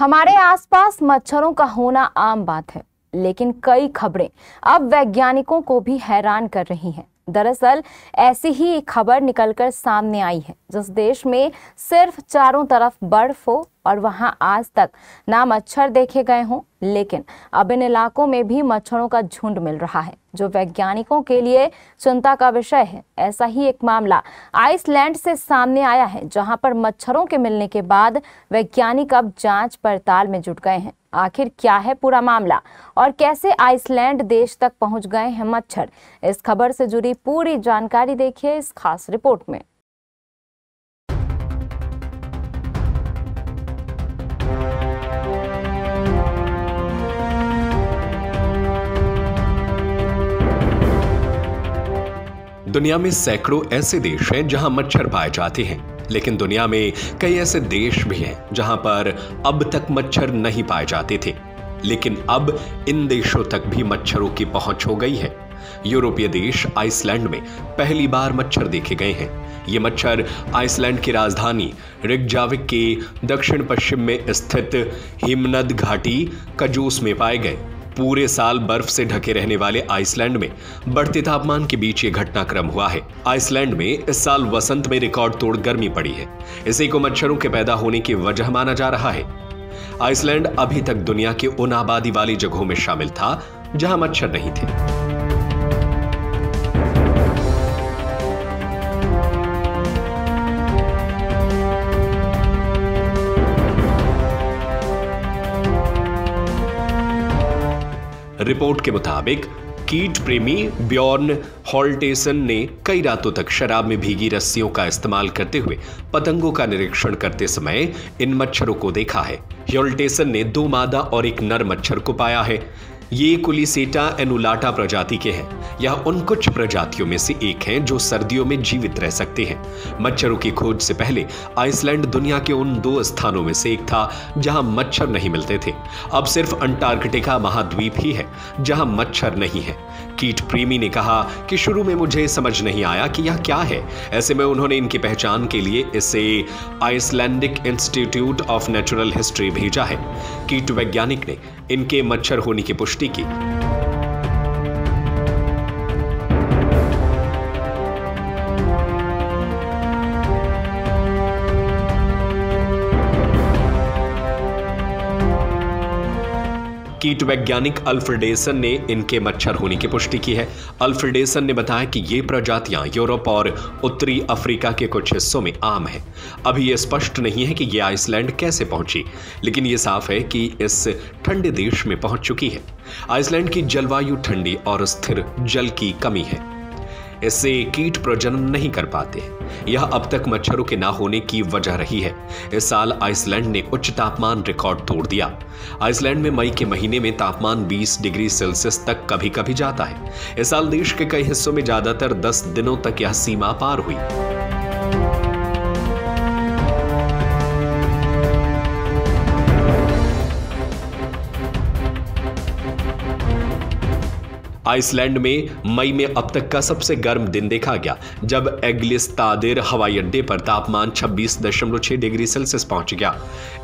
हमारे आसपास मच्छरों का होना आम बात है, लेकिन कई खबरें अब वैज्ञानिकों को भी हैरान कर रही हैं। दरअसल ऐसी ही एक खबर निकलकर सामने आई है, जिस देश में सिर्फ चारों तरफ बर्फ हो और वहां आज तक ना मच्छर देखे गए हों, लेकिन अब इन इलाकों में भी मच्छरों का झुंड मिल रहा है, जो वैज्ञानिकों के लिए चिंता का विषय है। ऐसा ही एक मामला आइसलैंड से सामने आया है, जहां पर मच्छरों के मिलने के बाद वैज्ञानिक अब जांच पड़ताल में जुट गए हैं। आखिर क्या है पूरा मामला और कैसे आइसलैंड देश तक पहुंच गए हैं मच्छर? इस खबर से जुड़ी पूरी जानकारी देखिए इस खास रिपोर्ट में। दुनिया में सैकड़ों ऐसे देश हैं जहां मच्छर पाए जाते हैं, लेकिन दुनिया में कई ऐसे देश भी हैं जहां पर अब तक मच्छर नहीं पाए जाते थे, लेकिन अब इन देशों तक भी मच्छरों की पहुंच हो गई है। यूरोपीय देश आइसलैंड में पहली बार मच्छर देखे गए हैं। ये मच्छर आइसलैंड की राजधानी रिकजाविक के दक्षिण पश्चिम में स्थित हिमनद घाटी कजूस में पाए गए। पूरे साल बर्फ से ढके रहने वाले आइसलैंड में बढ़ते तापमान के बीच ये घटनाक्रम हुआ है। आइसलैंड में इस साल वसंत में रिकॉर्ड तोड़ गर्मी पड़ी है। इसी को मच्छरों के पैदा होने की वजह माना जा रहा है। आइसलैंड अभी तक दुनिया के उन आबादी वाली जगहों में शामिल था जहां मच्छर नहीं थे। रिपोर्ट के मुताबिक कीट प्रेमी ब्यॉर्न हॉल्टेसन ने कई रातों तक शराब में भीगी रस्सियों का इस्तेमाल करते हुए पतंगों का निरीक्षण करते समय इन मच्छरों को देखा है। हॉल्टेसन ने 2 मादा और 1 नर मच्छर को पाया है। ये कुलिसेटा एनुलाटा प्रजाति के हैं। यह उन कुछ प्रजातियों में से एक हैं जो सर्दियों में जीवित रह सकते हैं। मच्छरों की खोज से पहले आइसलैंड दुनिया के उन 2 स्थानों में से एक था जहां मच्छर नहीं मिलते थे। अब सिर्फ अंटार्कटिका महाद्वीप ही है जहां मच्छर नहीं है। कीट प्रेमी ने कहा कि शुरू में मुझे समझ नहीं आया कि यह क्या है। ऐसे में उन्होंने इनकी पहचान के लिए इसे Icelandic institute of natural history भेजा है। कीट वैज्ञानिक ने इनके मच्छर होने की पुष्टि की। कीट वैज्ञानिक अल्फ्रेडेसन ने इनके मच्छर होने की पुष्टि की है। अल्फ्रेडेसन ने बताया कि ये प्रजातियां यूरोप और उत्तरी अफ्रीका के कुछ हिस्सों में आम है। अभी यह स्पष्ट नहीं है कि ये आइसलैंड कैसे पहुंची, लेकिन यह साफ है कि इस ठंडे देश में पहुंच चुकी है। आइसलैंड की जलवायु ठंडी और स्थिर जल की कमी है, इससे कीट प्रजनन नहीं कर पाते। यह अब तक मच्छरों के ना होने की वजह रही है। इस साल आइसलैंड ने उच्च तापमान रिकॉर्ड तोड़ दिया। आइसलैंड में मई के महीने में तापमान 20 डिग्री सेल्सियस तक कभी कभी जाता है। इस साल देश के कई हिस्सों में ज्यादातर 10 दिनों तक यह सीमा पार हुई। आइसलैंड में मई में अब तक का सबसे गर्म दिन देखा गया, जब एग्लिस्तादिर हवाई अड्डे पर तापमान 26.6 डिग्री सेल्सियस पहुंच गया।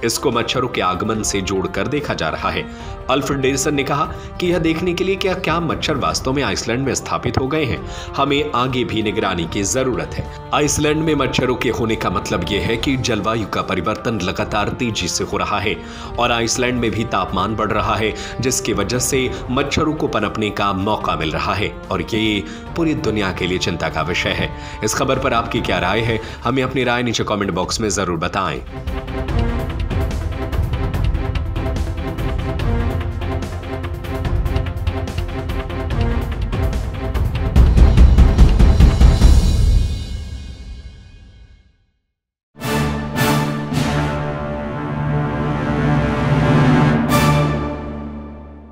इसको मच्छरों के आगमन से जोड़कर देखा जा रहा है। अल्फ्रेडेसन ने कहा कि यह देखने के लिए क्या मच्छर वास्तव में आइसलैंड में स्थापित हो गए हैं, हमें आगे भी निगरानी की जरूरत है। आइसलैंड में मच्छरों के होने का मतलब यह है कि जलवायु का परिवर्तन लगातार तेजी से हो रहा है और आइसलैंड में भी तापमान बढ़ रहा है, जिसकी वजह से मच्छरों को पनपने का मौका मिल रहा है और ये पूरी दुनिया के लिए चिंता का विषय है। इस खबर पर आपकी क्या राय है? हमें अपनी राय नीचे कमेंट बॉक्स में जरूर बताएं।